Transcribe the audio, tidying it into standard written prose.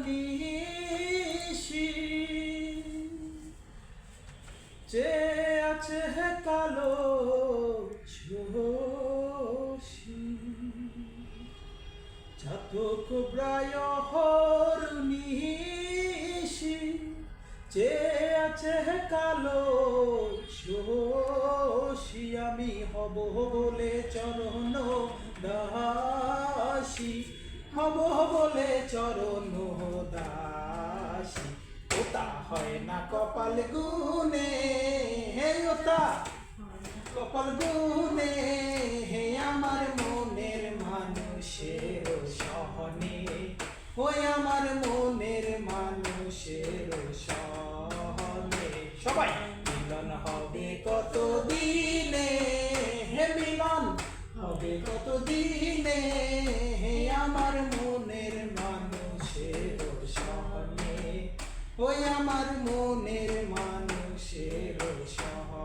নিশি যে আছে কালো ঝোসি চাতক প্রায় নিশি যে আছে কালো ঝোসি আমি হব বলে চরণ দাসী হব বলে চরণ দাসী ওটা হয় না কপাল গুনে হে ওটা কপাল গুনে হে আমার মনের মানুষের সহনে ওই আমার মনের মানুষের সহনে সবাই মিলন হবে কত দিনে হে মিলন হবে কত দিনে হে আমার মনের মানুষের সহনে ওই আমার মনের মানুষের সহনে।